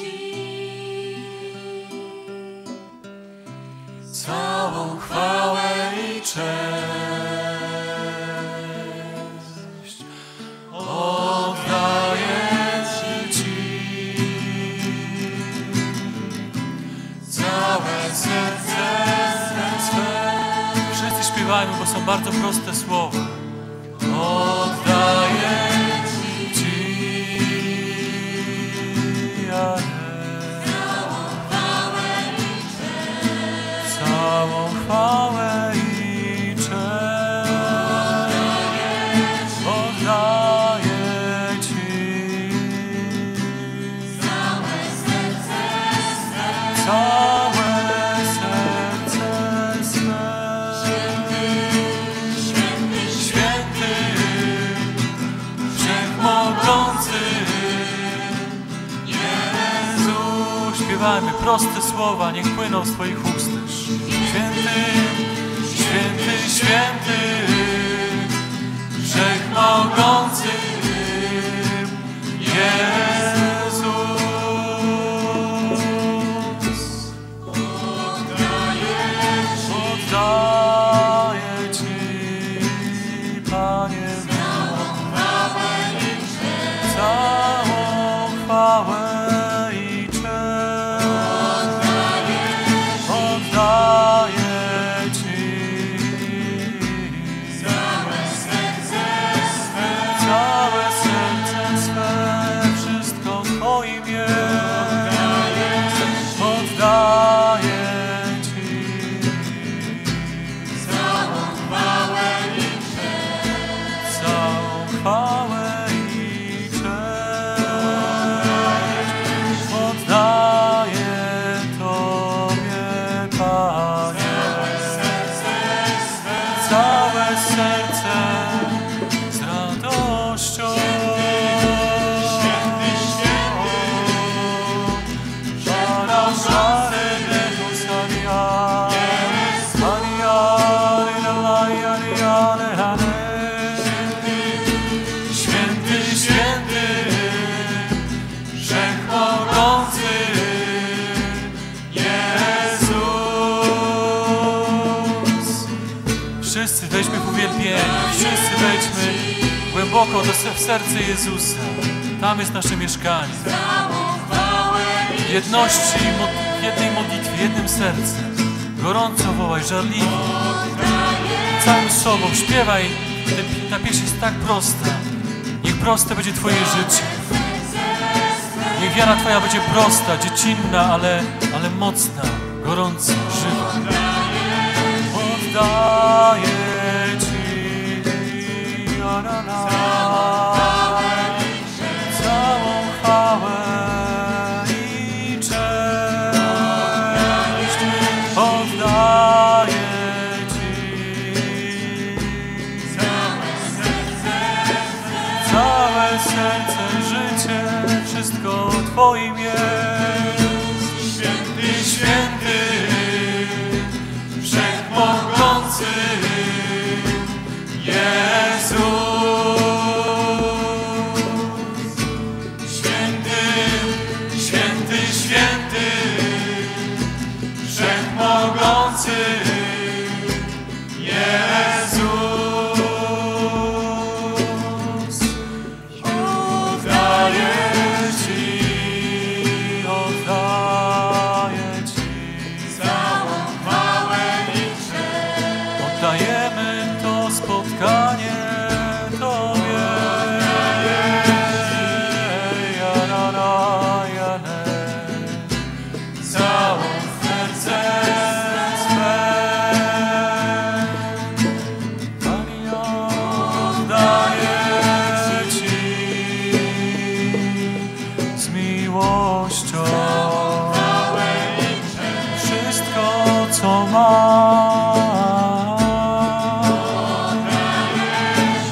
Ci całą chwałę i cześć. Oddaję Ci całe serce swe. Wszyscy śpiewajmy, bo są bardzo proste słowa. Oddaję Ci całą chwałę i cześć. Oddaję Ci całe serce swe. Święty, Wszechmogący Jezu. Śpiewajmy proste słowa, niech płyną z Twoich ust. Święty, święty, święty, Wszechmogący Jezus. Oddaję Ci, Panie, całą chwałę i cześć. Oddaję Ci całe serce swe, wszystko Twoim jest. Oddaję Ci całą chwałę i cześć. Oddaję Tobie, Panie, całe serce z radością. Święty, święty, Wszechmogący Jezus. Wszyscy weźmy w uwielbienie, wszyscy wejdźmy głęboko w serce Jezusa. Tam jest nasze mieszkanie. W jedności, w jednej modlitwie, jednym sercem. Gorąco wołaj, żarliwie. Całym sobą śpiewaj. Ta pieśń jest tak prosta. Niech proste będzie Twoje życie. Niech wiara Twoja będzie prosta, dziecinna, ale mocna, gorąca, żywa. Oddaję Ci całą chwałę i cześć. Oddaję Ci całe serce, życie, wszystko Twoim jest. Święty, święty, Wszechmogący Jezus. Święty, święty, święty, Wszechmogący Jezus. Oddaję Ci całą chwałę i cześć. Oddajemy to spotkanie Tobie. Całą serce swe. Panie, oddaję Ci z miłością wszystko, co mam.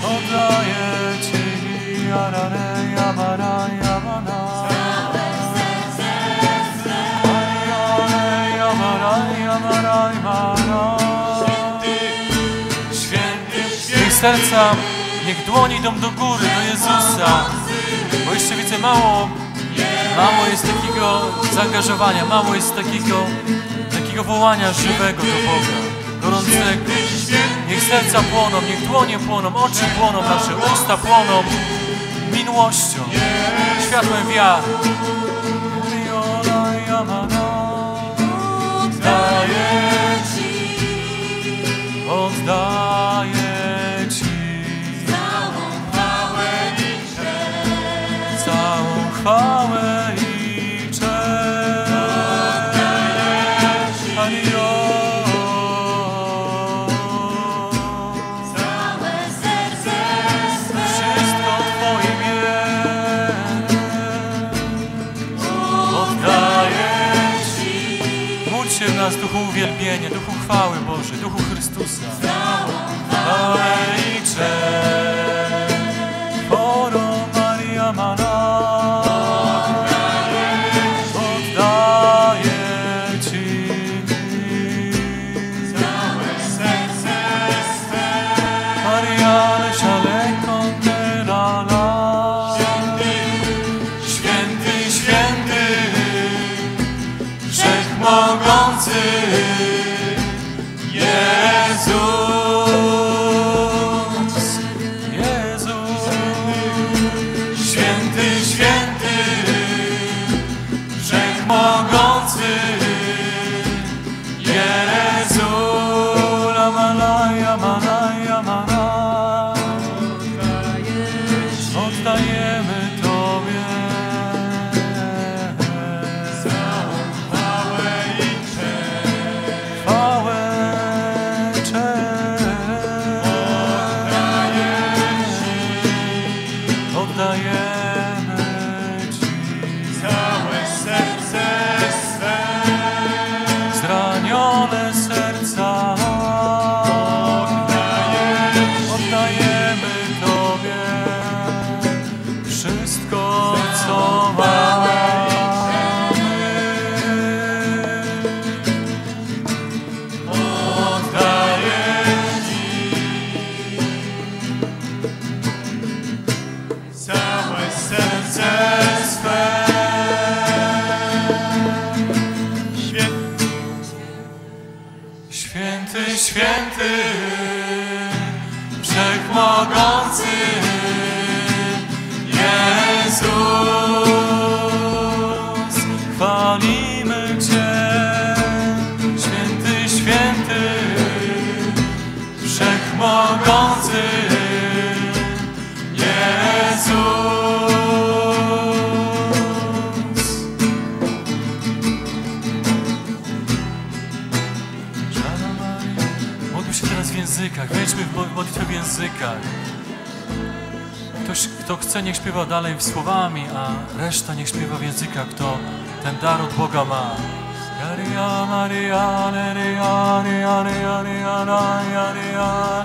Oddaję Ci Święty, niech serca, niech dłonie idą do góry, do Jezusa, bo jeszcze widzę mało Mało jest takiego zaangażowania, mało jest takiego wołania żywego do Boga, gorącego. Niech serca płoną, niech dłonie płoną, oczy płoną, nasze usta płoną miłością, światłem wiary. Oddaję Ci całą chwałę i cześć. Całe serce swe, Wszystko Twoje oddaję Ci. Módl się w nas, Duchu uwielbienia, Duchu chwały Bożej, Duchu Chrystusa. Chwałę i cześć. Oro Maria Mana. Oddaję Ci całe serce swe. Mariale Szaleko Nerala. Święty, święty, Wszechmogący Jezus, Jezus, święty, święty, Wszechmogący Jezu, Lamalaya, Malaya, Malaya. Oddajemy Tobie Chwałę i cześć. chwałę, cześć. Oddajemy Ci Całe serce swe. zranione serca. Oddajemy Tobie wszystko, co mamy. Oddaję całe serce swe. Święty, święty, Wszechmogący Jezus, chwalimy Cię. Święty, święty, Wszechmogący Jezus. Módl się teraz w językach, wejdźmy w modlitwę w językach. Ktoś, kto chce, niech śpiewa dalej słowami, a reszta niech śpiewa w językach, kto ten dar od Boga ma. Maria, Maria, Maria, Maria, Maria, Maria, Maria,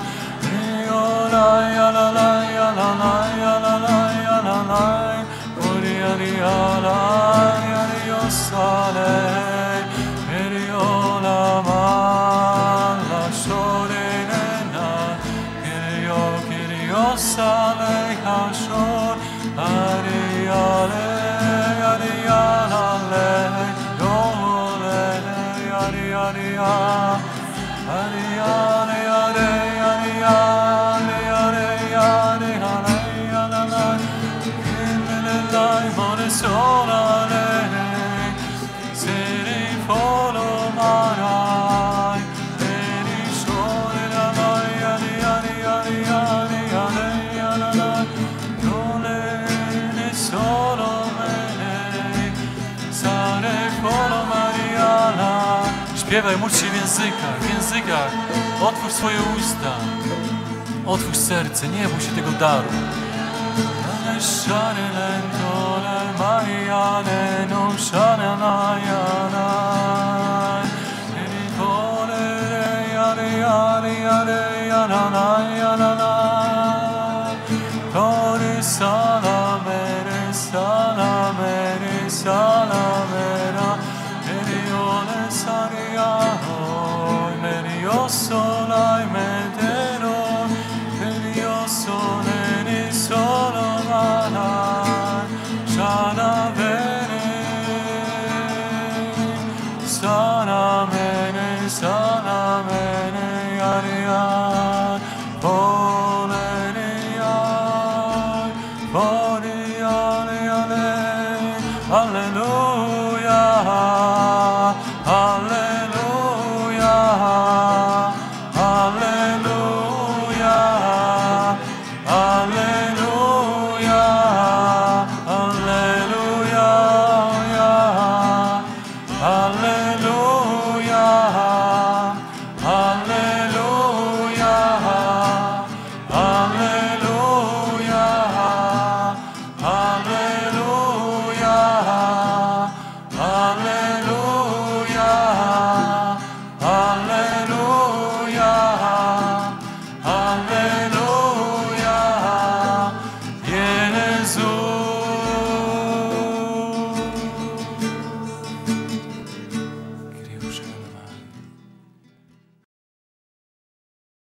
Śpiewaj, módl się w językach. Otwórz swoje usta, otwórz serce, nie bój się tego daru. Solai medero, sole ni solo mana, shana Pochwała